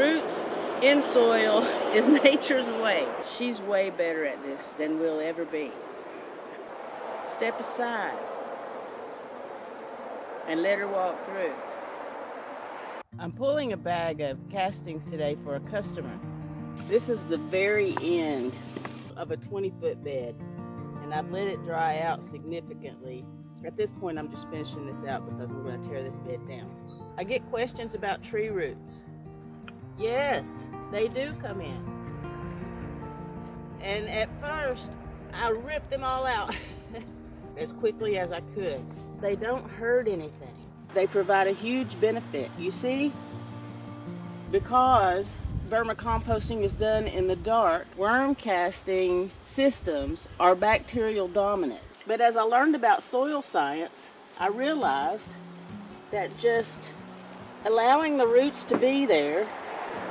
Roots in soil is nature's way. She's way better at this than we'll ever be. Step aside and let her walk through. I'm pulling a bag of castings today for a customer. This is the very end of a 20-foot bed, and I've let it dry out significantly. At this point, I'm just finishing this out because I'm going to tear this bed down. I get questions about tree roots. Yes, they do come in. And at first, I ripped them all out as quickly as I could. They don't hurt anything. They provide a huge benefit. You see? Because vermicomposting is done in the dark, worm casting systems are bacterial dominant. But as I learned about soil science, I realized that just allowing the roots to be there,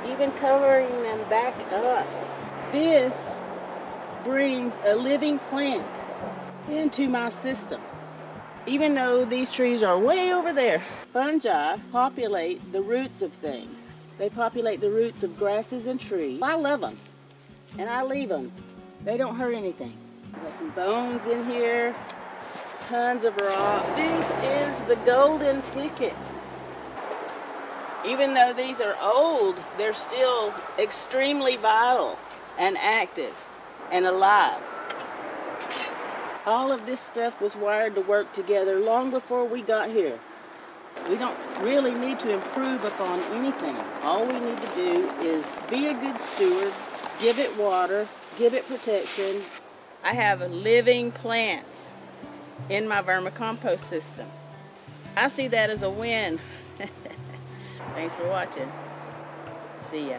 even covering them back up, this brings a living plant into my system. Even though these trees are way over there, fungi populate the roots of things. They populate the roots of grasses and trees. I love them, and I leave them. They don't hurt anything. Got some bones in here, tons of rocks. This is the golden ticket. Even though these are old, they're still extremely vital and active and alive. All of this stuff was wired to work together long before we got here. We don't really need to improve upon anything. All we need to do is be a good steward, give it water, give it protection. I have living plants in my vermicompost system. I see that as a win. Thanks for watching. See ya.